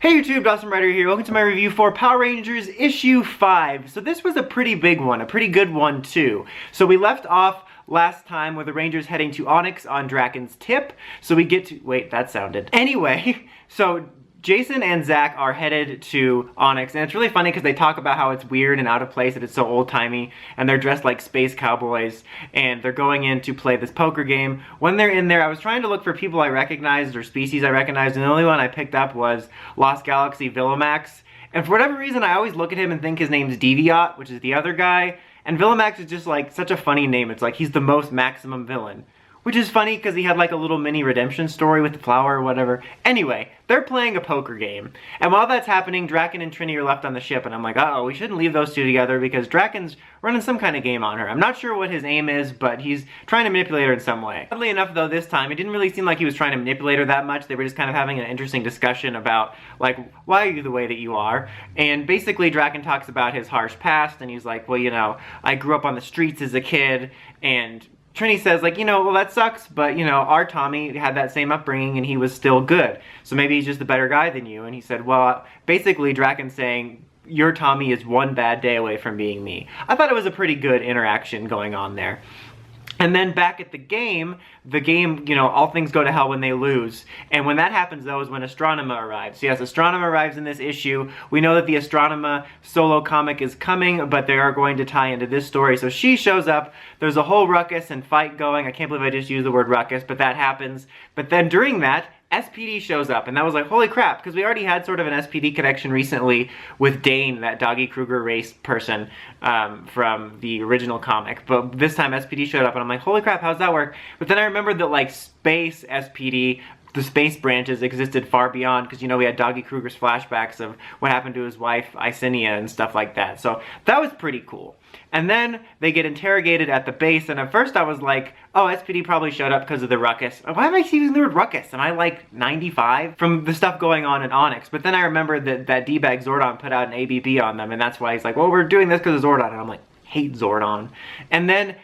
Hey YouTube, Dawson Ryder here. Welcome to my review for Power Rangers issue 5. So this was a pretty big one, a pretty good one too. So we left off last time with the Rangers heading to Onyx on Drakken's tip. So we get to, wait, that sounded. Anyway, so Jason and Zach are headed to Onyx, and it's really funny because they talk about how it's weird and out of place, that it's so old-timey, and they're dressed like space cowboys, and they're going in to play this poker game. When they're in there, I was trying to look for people I recognized or species I recognized, and the only one I picked up was Lost Galaxy Villamax. And for whatever reason, I always look at him and think his name's Deviot, which is the other guy, and Villamax is just like such a funny name. It's like he's the most maximum villain. Which is funny because he had like a little mini redemption story with the flower or whatever. Anyway, they're playing a poker game. And while that's happening, Drakken and Trini are left on the ship. And I'm like, uh-oh, we shouldn't leave those two together because Drakken's running some kind of game on her. I'm not sure what his aim is, but he's trying to manipulate her in some way. Oddly enough, though, this time, it didn't really seem like he was trying to manipulate her that much. They were just kind of having an interesting discussion about, like, why are you the way that you are? And basically, Drakken talks about his harsh past. And he's like, well, you know, I grew up on the streets as a kid. And Trini says, like, you know, well, that sucks, but, you know, our Tommy had that same upbringing and he was still good. So maybe he's just a better guy than you. And he said, well, basically, Drakken's saying, your Tommy is one bad day away from being me. I thought it was a pretty good interaction going on there. And then back at the game, you know, all things go to hell when they lose. And when that happens, though, is when Astronema arrives. So yes, Astronema arrives in this issue. We know that the Astronema solo comic is coming, but they are going to tie into this story. So she shows up. There's a whole ruckus and fight going. I can't believe I just used the word ruckus, but that happens. But then during that, SPD shows up, and that was like, holy crap, because we already had sort of an SPD connection recently with Dane, that Doggy Kruger race person from the original comic. But this time SPD showed up, and I'm like, holy crap, how's that work? But then I remembered that, like, Space SPD, the space branches existed far beyond, because, you know, we had Doggy Kruger's flashbacks of what happened to his wife, Icenia, and stuff like that. So that was pretty cool. And then they get interrogated at the base, and at first I was like, oh, SPD probably showed up because of the ruckus. Why am I using the word ruckus? Am I like 95 from the stuff going on in Onyx? But then I remembered that D-bag Zordon put out an ABB on them, and that's why he's like, well, we're doing this because of Zordon. And I'm like, hate Zordon. And then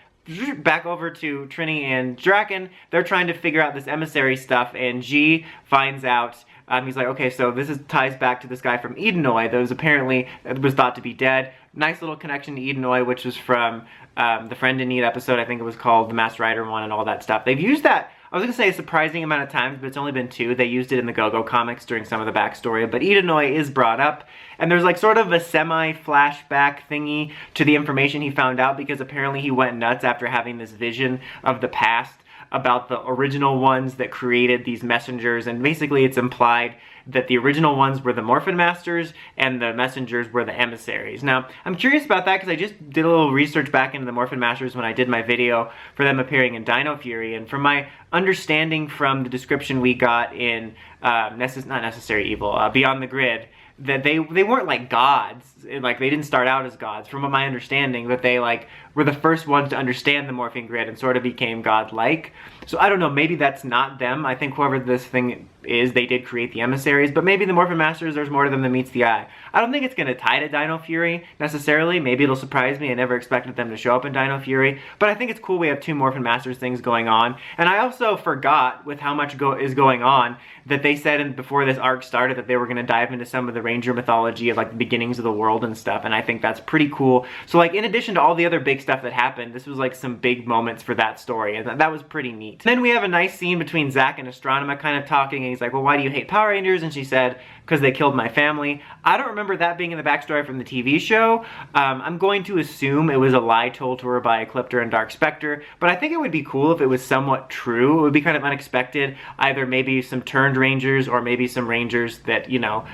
back over to Trini and Drakken. They're trying to figure out this emissary stuff, and G finds out. He's like, okay, so this ties back to this guy from Edenoi that was apparently was thought to be dead. Nice little connection to Edenoi, which was from the Friend in Need episode. I think it was called the Masked Rider one and all that stuff. They've used that, I was going to say a surprising amount of times, but it's only been 2. They used it in the Go-Go comics during some of the backstory, but Edenoi is brought up, and there's like sort of a semi-flashback thingy to the information he found out, because apparently he went nuts after having this vision of the past about the original ones that created these messengers, and basically it's implied that the original ones were the Morphin Masters and the messengers were the emissaries. Now, I'm curious about that because I just did a little research back into the Morphin Masters when I did my video for them appearing in Dino Fury, and from my understanding from the description we got in not Necessary Evil, Beyond the Grid, that they weren't like gods, like they didn't start out as gods, from my understanding, that they like were the first ones to understand the morphing grid and sort of became godlike. So I don't know, maybe that's not them. I think whoever this thing is, they did create the emissaries, but maybe the Morphin Masters, there's more to them than meets the eye. I don't think it's going to tie to Dino Fury necessarily. Maybe it'll surprise me. I never expected them to show up in Dino Fury, but I think it's cool we have 2 Morphin Masters things going on. And I also forgot, with how much is going on, that they said before this arc started that they were going to dive into some of the Ranger mythology of like the beginnings of the world and stuff, and I think that's pretty cool. So like, in addition to all the other big stuff that happened, this was like some big moments for that story, and that was pretty neat. Then we have a nice scene between Zach and Astronema kind of talking, and he's like, well, why do you hate Power Rangers? And she said, because they killed my family. I don't remember that being in the backstory from the TV show. I'm going to assume it was a lie told to her by Ecliptor and Dark Spectre, but I think it would be cool if it was somewhat true. It would be kind of unexpected, either maybe some turned Rangers or maybe some Rangers that, you know,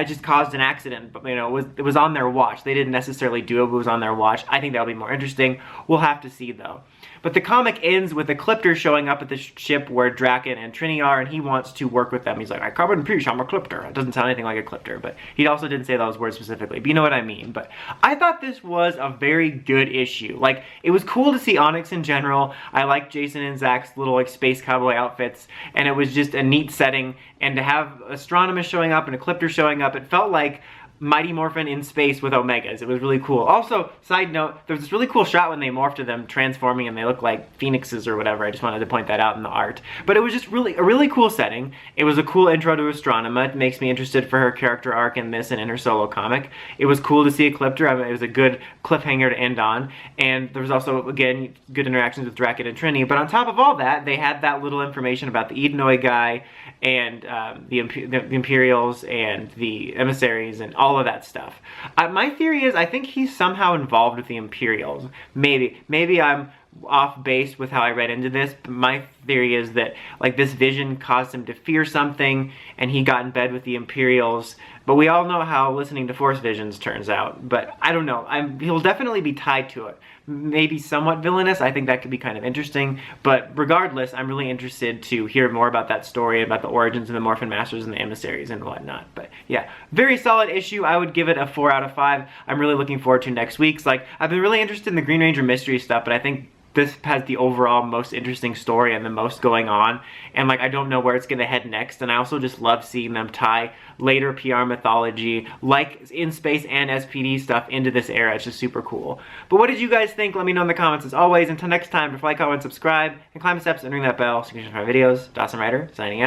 just caused an accident, but, you know, it was on their watch. They didn't necessarily do it, but it was on their watch. I think that would be more interesting. We'll have to see, though. But the comic ends with Ecliptor showing up at the ship where Drakken and Trini are, and he wants to work with them. He's like, I come in peace, I'm Ecliptor. It doesn't sound anything like Ecliptor, but he also didn't say those words specifically, but you know what I mean. But I thought this was a very good issue. Like, it was cool to see Onyx in general. I like Jason and Zach's little, like, space cowboy outfits, and it was just a neat setting. And to have Astronema showing up and Ecliptor showing up, it felt like Mighty Morphin in space with Omegas. It was really cool. Also, side note, there was this really cool shot when they morphed to them transforming and they look like phoenixes or whatever. I just wanted to point that out in the art. But it was just really a really cool setting. It was a cool intro to Astronema. It makes me interested for her character arc in this and in her solo comic. It was cool to see Ecliptor. I mean, it was a good cliffhanger to end on. And there was also, again, good interactions with Drakken and Trini. But on top of all that, they had that little information about the Edenoi guy and the Imperials and the Emissaries and all of that stuff. My theory is I think he's somehow involved with the Imperials. Maybe I'm off base with how I read into this, but my theory is that like this vision caused him to fear something and he got in bed with the Imperials. But we all know how listening to Force visions turns out. But I don't know. He'll definitely be tied to it. Maybe somewhat villainous. I think that could be kind of interesting. But regardless, I'm really interested to hear more about that story, about the origins of the Morphin Masters and the Emissaries and whatnot. But yeah, very solid issue. I would give it a 4 out of 5. I'm really looking forward to next week's. Like, I've been really interested in the Green Ranger mystery stuff, but I think this has the overall most interesting story and the most going on, and like I don't know where it's gonna head next. And I also just love seeing them tie later PR mythology like in space and SPD stuff into this era. It's just super cool. But what did you guys think? Let me know in the comments as always. Until next time, don't forget, like, comment, subscribe, and climb the steps and ring that bell so you can catch my videos. Dawson Ryder signing out.